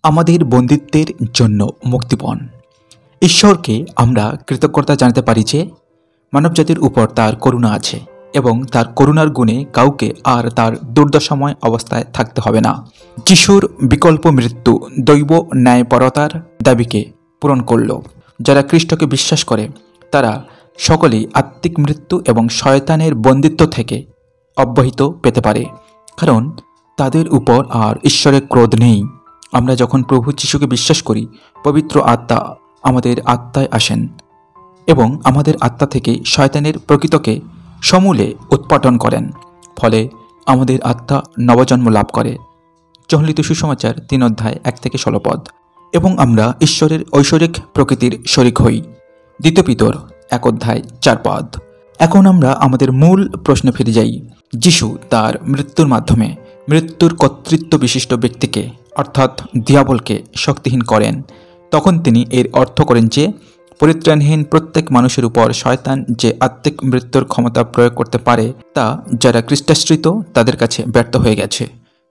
আমাদের বন্দিত্বের জন্য মুক্তিপণ। ঈশ্বরকে আমরা কৃতজ্ঞতা জানাতে পারি যে মানবজাতির উপর তার করুণা আছে এবং তার করুণার গুণে কাউকে আর তার দুর্দশাময় অবস্থায় থাকতে হবে না। যিশুর বিকল্প মৃত্যু দৈব ন্যায়পরতার দাবিকে পূরণ করল। যারা খ্রিস্টকে বিশ্বাস করে তারা সকলেই আত্মিক মৃত্যু এবং শয়তানের বন্দিত্ব থেকে অব্যাহতি পেতে পারে, কারণ তাদের উপর আর ঈশ্বরের ক্রোধ নেই। আমরা যখন প্রভু যিশুকে বিশ্বাস করি, পবিত্র আত্মা আমাদের আত্মায় আসেন এবং আমাদের আত্মা থেকে শয়তানের প্রকৃতকে সমূলে উৎপাটন করেন। ফলে আমাদের আত্মা নবজন্ম লাভ করে। যোহলিত সুসমাচার 3 অধ্যায় 1 থেকে 16 পদ। এবং আমরা ঈশ্বরের ঐশ্বরিক প্রকৃতির শরিক হই। 2 পিতর 1 অধ্যায় 4 পদ। এখন আমরা আমাদের মূল প্রশ্নে ফিরে যাই। যিশু তার মৃত্যুর মাধ্যমে মৃত্যুর কর্তৃত্ব বিশিষ্ট ব্যক্তিকে অর্থাৎ দিয়াবলকে শক্তিহীন করেন। তখন তিনি এর অর্থ করেন যে পরিত্রাণহীন প্রত্যেক মানুষের উপর শয়তান যে আত্মিক মৃত্যুর ক্ষমতা প্রয়োগ করতে পারে তা যারা খ্রিস্টাশ্রিত তাদের কাছে ব্যর্থ হয়ে গেছে।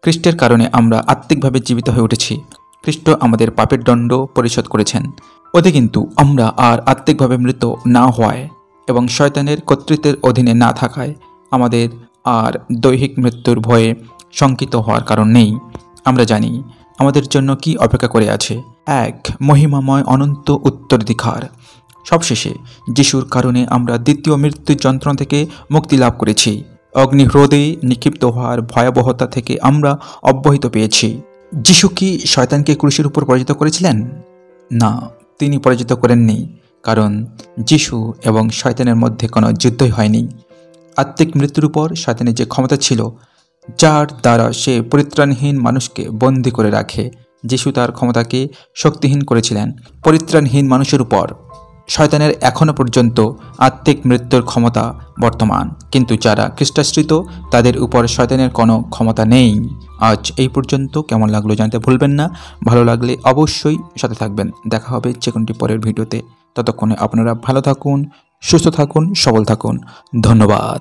খ্রিস্টের কারণে আমরা আত্মিকভাবে জীবিত হয়ে উঠেছি। খ্রিস্ট আমাদের পাপের দণ্ড পরিশোধ করেছেন। ওতে কিন্তু আমরা আর আত্মিকভাবে মৃত না হওয়ায় এবং শয়তানের কর্তৃত্বের অধীনে না থাকায় আমাদের আর দৈহিক মৃত্যুর ভয়ে শঙ্কিত হওয়ার কারণ নেই। আমরা জানি আমাদের জন্য কি অপেক্ষা করে আছে, এক মহিমাময় অনন্ত উত্তরাধিকার। সবশেষে যিশুর কারণে আমরা দ্বিতীয় মৃত্যুর যন্ত্রণা থেকে মুক্তি লাভ করেছি। অগ্নিহ্রদে নিক্ষিপ্ত হওয়ার ভয়াবহতা থেকে আমরা অব্যাহতি পেয়েছি। যিশু কি শয়তানকে ক্রুশের উপর পরাজিত করেছিলেন? না, তিনি পরাজিত করেননি, কারণ যিশু এবং শয়তানের মধ্যে কোনো যুদ্ধই হয়নি। আত্মিক মৃত্যুর উপর শয়তানের যে ক্ষমতা ছিল, যার দ্বারা সে পরিত্রাণহীন মানুষকে বন্দী করে রাখে, যিশু তার ক্ষমতাকে শক্তিহীন করেছিলেন। পরিত্রাণহীন মানুষের উপর শয়তানের এখনও পর্যন্ত আত্মিক মৃত্যুর ক্ষমতা বর্তমান, কিন্তু যারা খ্রিস্টাশ্রিত তাদের উপর শয়তানের কোনো ক্ষমতা নেই। আজ এই পর্যন্ত। কেমন লাগলো জানতে ভুলবেন না। ভালো লাগলে অবশ্যই সাথে থাকবেন। দেখা হবে যে কোনটি পরের ভিডিওতে। ততক্ষণে আপনারা ভালো থাকুন, সুস্থ থাকুন, সবল থাকুন। ধন্যবাদ।